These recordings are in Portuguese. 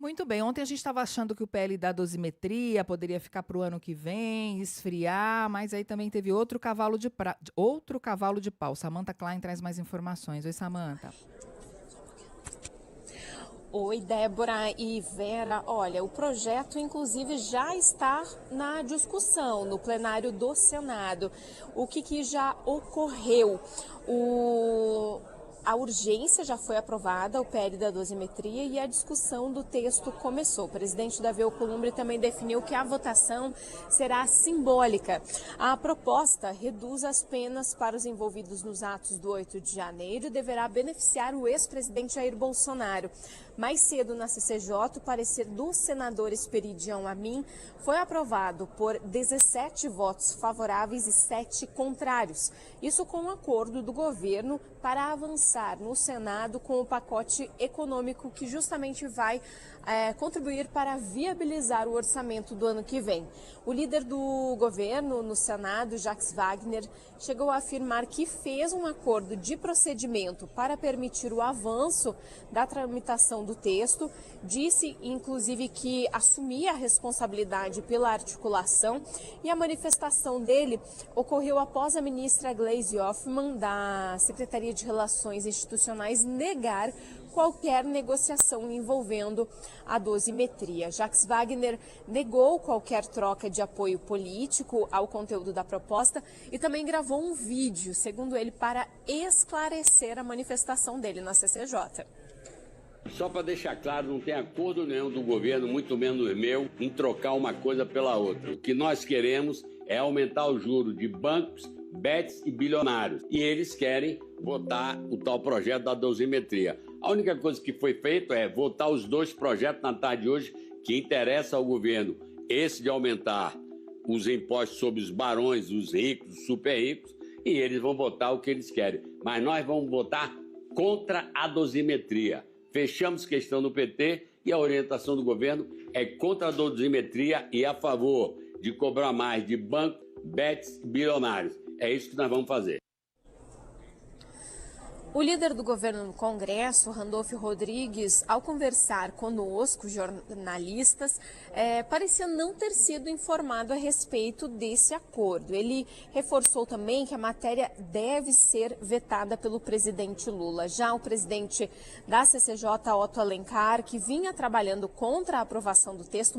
Muito bem, ontem a gente estava achando que o PL da dosimetria poderia ficar para o ano que vem, esfriar, mas aí também teve outro cavalo de pau. Samantha Klein traz mais informações. Oi, Samantha. Oi, Débora e Vera. Olha, o projeto, inclusive, já está na discussão no plenário do Senado. O que já ocorreu? A urgência já foi aprovada, o PL da dosimetria, e a discussão do texto começou. O presidente Davi Alcolumbre também definiu que a votação será simbólica. A proposta reduz as penas para os envolvidos nos atos do 8 de janeiro e deverá beneficiar o ex-presidente Jair Bolsonaro. Mais cedo, na CCJ, o parecer do senador Esperidião Amin foi aprovado por 17 votos favoráveis e 7 contrários. Isso com um acordo do governo para avançar no Senado com o pacote econômico que justamente vai contribuir para viabilizar o orçamento do ano que vem. O líder do governo no Senado, Jacques Wagner, chegou a afirmar que fez um acordo de procedimento para permitir o avanço da tramitação do texto, disse inclusive que assumia a responsabilidade pela articulação, e a manifestação dele ocorreu após a ministra Gleisi Hoffmann, da Secretaria de Relações Institucionais, negar qualquer negociação envolvendo a dosimetria. Jacques Wagner negou qualquer troca de apoio político ao conteúdo da proposta e também gravou um vídeo, segundo ele, para esclarecer a manifestação dele na CCJ. Só para deixar claro, não tem acordo nenhum do governo, muito menos meu, em trocar uma coisa pela outra. O que nós queremos é aumentar o juro de bancos, bets e bilionários. E eles querem votar o tal projeto da dosimetria. A única coisa que foi feito é votar os dois projetos na tarde de hoje que interessa ao governo. Esse de aumentar os impostos sobre os barões, os ricos, os super ricos, e eles vão votar o que eles querem. Mas nós vamos votar contra a dosimetria. Fechamos questão do PT e a orientação do governo é contra a dosimetria e a favor de cobrar mais de bancos, bets e bilionários. É isso que nós vamos fazer. O líder do governo no Congresso, Randolfo Rodrigues, ao conversar conosco, jornalistas, parecia não ter sido informado a respeito desse acordo. Ele reforçou também que a matéria deve ser vetada pelo presidente Lula. Já o presidente da CCJ, Otto Alencar, que vinha trabalhando contra a aprovação do texto,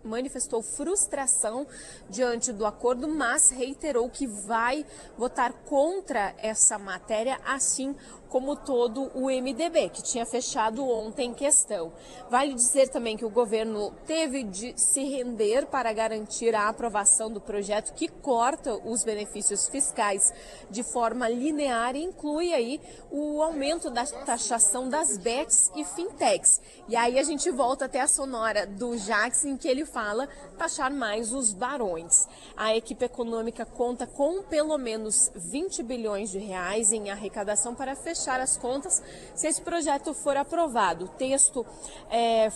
manifestou frustração diante do acordo, mas reiterou que vai votar contra essa matéria, assim como todo o MDB, que tinha fechado ontem questão. Vale dizer também que o governo teve de se render para garantir a aprovação do projeto que corta os benefícios fiscais de forma linear e inclui aí o aumento da taxação das bets e fintechs. E aí a gente volta até a sonora do Jacques, em que ele fala taxar mais os barões. A equipe econômica conta com pelo menos 20 bilhões de reais em arrecadação para fechar as contas se esse projeto for aprovado. O texto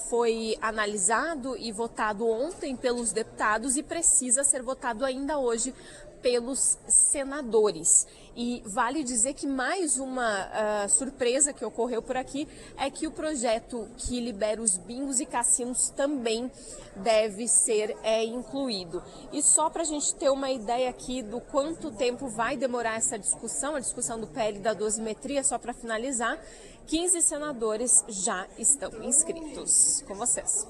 foi analisado e votado ontem pelos deputados e precisa ser votado ainda hoje pelos senadores. E vale dizer que mais uma surpresa que ocorreu por aqui é que o projeto que libera os bingos e cassinos também deve ser incluído. E só para a gente ter uma ideia aqui do quanto tempo vai demorar essa discussão, a discussão do PL da dosimetria, só para finalizar, 15 senadores já estão inscritos. Com vocês.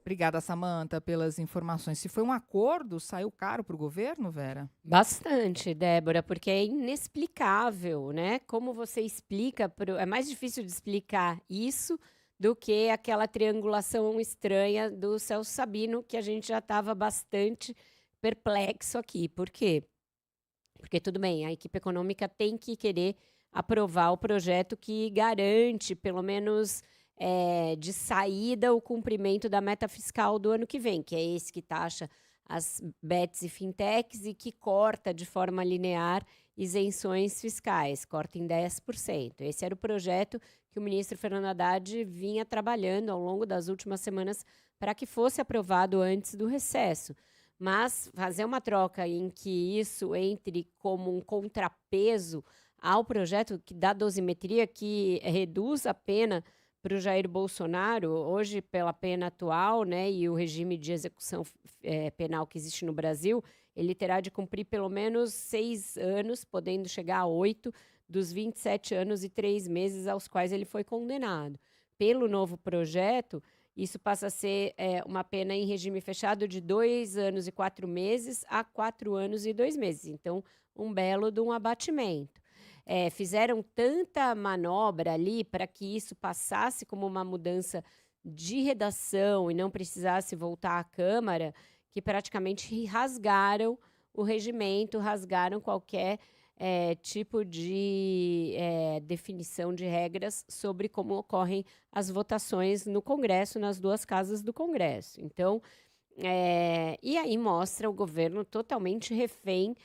Obrigada, Samantha, pelas informações. Se foi um acordo, saiu caro para o governo, Vera? Bastante, Débora, porque é inexplicável, né? Como você explica, é mais difícil de explicar isso do que aquela triangulação estranha do Celso Sabino, que a gente já estava bastante perplexo aqui. Por quê? Porque tudo bem, a equipe econômica tem que querer aprovar o projeto que garante, pelo menos de saída, o cumprimento da meta fiscal do ano que vem, que é esse que taxa as bets e fintechs e que corta de forma linear isenções fiscais, corta em 10%. Esse era o projeto que o ministro Fernando Haddad vinha trabalhando ao longo das últimas semanas para que fosse aprovado antes do recesso. Mas fazer uma troca em que isso entre como um contrapeso ao projeto da dosimetria, que reduz a pena para o Jair Bolsonaro, hoje, pela pena atual, né, e o regime de execução penal que existe no Brasil, ele terá de cumprir pelo menos 6 anos, podendo chegar a 8, dos 27 anos e 3 meses aos quais ele foi condenado. Pelo novo projeto, isso passa a ser uma pena em regime fechado de 2 anos e 4 meses a 4 anos e 2 meses. Então, um belo de um abatimento. Fizeram tanta manobra ali para que isso passasse como uma mudança de redação e não precisasse voltar à Câmara, que praticamente rasgaram o regimento, rasgaram qualquer tipo de definição de regras sobre como ocorrem as votações no Congresso, nas 2 casas do Congresso. Então, e aí mostra o governo totalmente refém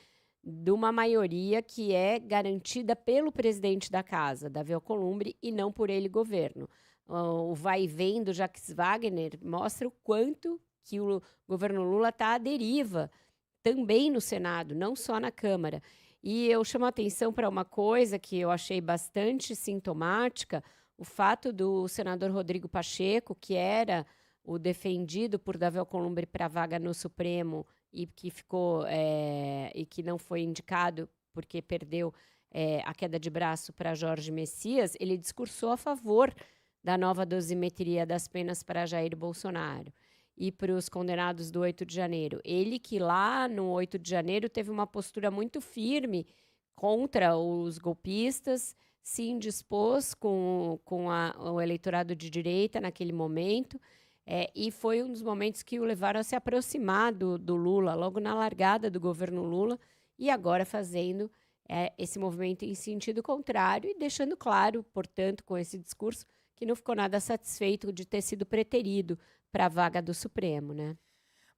de uma maioria que é garantida pelo presidente da casa, Davi Alcolumbre, e não por ele, governo. O vai e vem do Jacques Wagner mostra o quanto que o governo Lula está à deriva, também no Senado, não só na Câmara. E eu chamo a atenção para uma coisa que eu achei bastante sintomática, o fato do senador Rodrigo Pacheco, que era o defendido por Davi Alcolumbre para a vaga no Supremo, e que ficou e que não foi indicado porque perdeu a queda de braço para Jorge Messias, ele discursou a favor da nova dosimetria das penas para Jair Bolsonaro e para os condenados do 8 de janeiro. Ele que lá no 8 de janeiro teve uma postura muito firme contra os golpistas, se indispôs com o eleitorado de direita naquele momento, e foi um dos momentos que o levaram a se aproximar do Lula, logo na largada do governo Lula, e agora fazendo esse movimento em sentido contrário e deixando claro, portanto, com esse discurso, que não ficou nada satisfeito de ter sido preterido para a vaga do Supremo, né?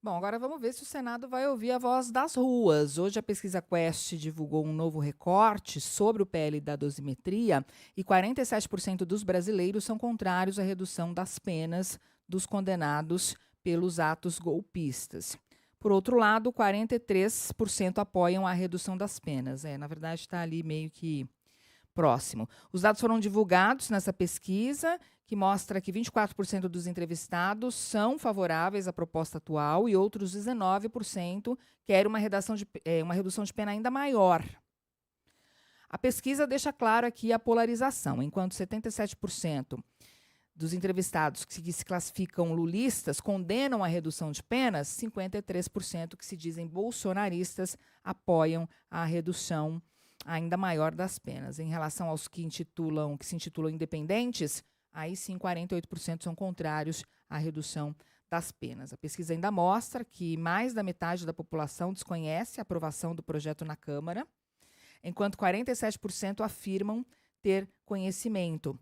Bom, agora vamos ver se o Senado vai ouvir a voz das ruas. Hoje a pesquisa Quest divulgou um novo recorte sobre o PL da dosimetria e 47% dos brasileiros são contrários à redução das penas dos condenados pelos atos golpistas. Por outro lado, 43% apoiam a redução das penas. Na verdade, está ali meio que próximo. Os dados foram divulgados nessa pesquisa, que mostra que 24% dos entrevistados são favoráveis à proposta atual e outros 19% querem uma redução de pena ainda maior. A pesquisa deixa claro aqui a polarização. Enquanto 77% dos entrevistados que se classificam lulistas condenam a redução de penas, 53% que se dizem bolsonaristas apoiam a redução ainda maior das penas. Em relação aos que se intitulam independentes, aí sim 48% são contrários à redução das penas. A pesquisa ainda mostra que mais da metade da população desconhece a aprovação do projeto na Câmara, enquanto 47% afirmam ter conhecimento.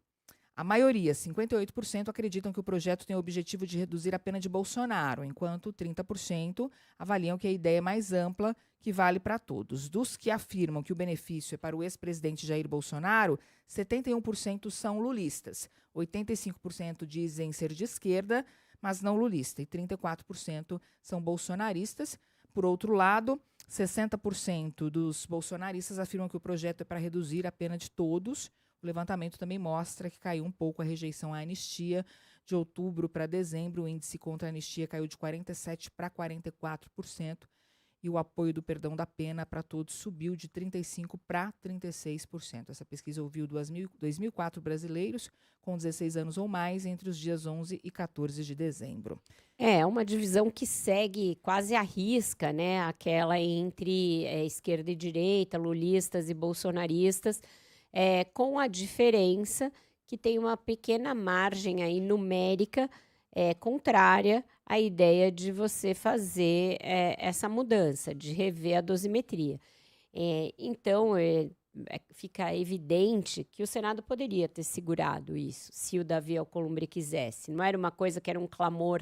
A maioria, 58%, acreditam que o projeto tem o objetivo de reduzir a pena de Bolsonaro, enquanto 30% avaliam que a ideia é mais ampla, que vale para todos. Dos que afirmam que o benefício é para o ex-presidente Jair Bolsonaro, 71% são lulistas, 85% dizem ser de esquerda, mas não lulista, e 34% são bolsonaristas. Por outro lado, 60% dos bolsonaristas afirmam que o projeto é para reduzir a pena de todos. O levantamento também mostra que caiu um pouco a rejeição à anistia. De outubro para dezembro, o índice contra a anistia caiu de 47% para 44%. E o apoio do perdão da pena para todos subiu de 35% para 36%. Essa pesquisa ouviu 2.004 brasileiros com 16 anos ou mais entre os dias 11 e 14 de dezembro. É uma divisão que segue quase à risca, né? Aquela entre esquerda e direita, lulistas e bolsonaristas, com a diferença que tem uma pequena margem aí numérica contrária à ideia de você fazer essa mudança, de rever a dosimetria. Então, fica evidente que o Senado poderia ter segurado isso, se o Davi Alcolumbre quisesse. Não era uma coisa que era um clamor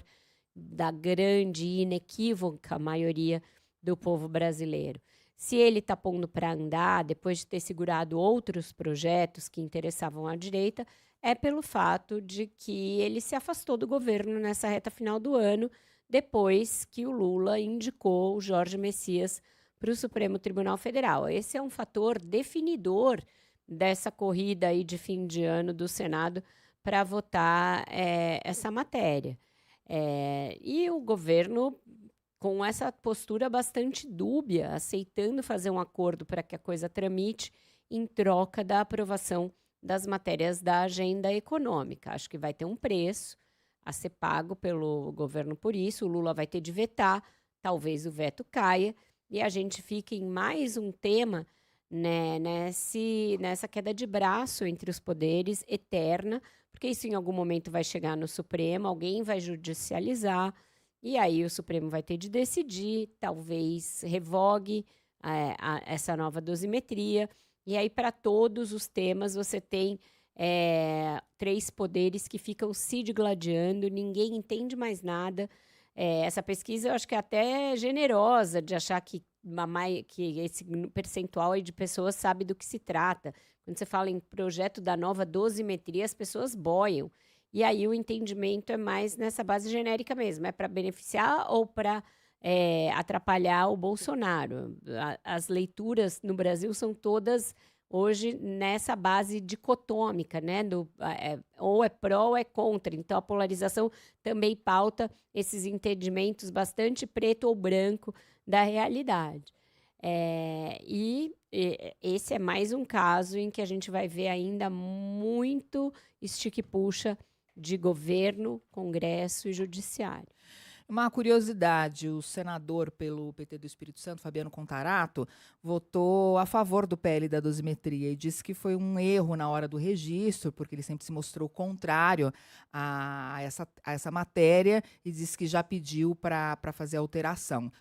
da grande e inequívoca maioria do povo brasileiro. Se ele está pondo para andar, depois de ter segurado outros projetos que interessavam à direita, é pelo fato de que ele se afastou do governo nessa reta final do ano, depois que o Lula indicou o Jorge Messias para o Supremo Tribunal Federal. Esse é um fator definidor dessa corrida aí de fim de ano do Senado para votar essa matéria. E o governo, com essa postura bastante dúbia, aceitando fazer um acordo para que a coisa tramite em troca da aprovação das matérias da agenda econômica. Acho que vai ter um preço a ser pago pelo governo por isso, o Lula vai ter de vetar, talvez o veto caia, e a gente fica em mais um tema, né, nessa queda de braço entre os poderes eterna, porque isso em algum momento vai chegar no Supremo, alguém vai judicializar, e aí o Supremo vai ter de decidir, talvez revogue essa nova dosimetria, e aí para todos os temas você tem 3 poderes que ficam se digladiando, ninguém entende mais nada. Essa pesquisa eu acho que é até generosa de achar que esse percentual aí de pessoas sabe do que se trata. Quando você fala em projeto da nova dosimetria, as pessoas boiam. E aí o entendimento é mais nessa base genérica mesmo. É para beneficiar ou para atrapalhar o Bolsonaro? As leituras no Brasil são todas hoje nessa base dicotômica, né? Ou é pró ou é contra. Então a polarização também pauta esses entendimentos bastante preto ou branco da realidade. E esse é mais um caso em que a gente vai ver ainda muito estique-puxa de governo, Congresso e Judiciário. Uma curiosidade, o senador pelo PT do Espírito Santo, Fabiano Contarato, votou a favor do PL da dosimetria e disse que foi um erro na hora do registro, porque ele sempre se mostrou contrário a essa matéria e disse que já pediu para fazer a alteração.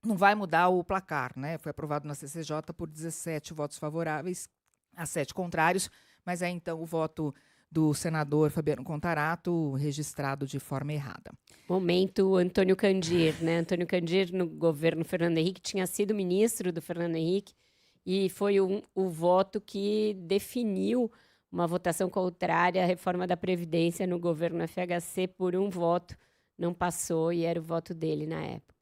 Não vai mudar o placar, né? Foi aprovado na CCJ por 17 votos favoráveis a 7 contrários, mas é então o voto do senador Fabiano Contarato registrado de forma errada. Momento Antônio Candir, né? Antônio Candir, no governo Fernando Henrique, tinha sido ministro do Fernando Henrique e foi o voto que definiu uma votação contrária à reforma da Previdência no governo FHC por um voto. Não passou e era o voto dele na época.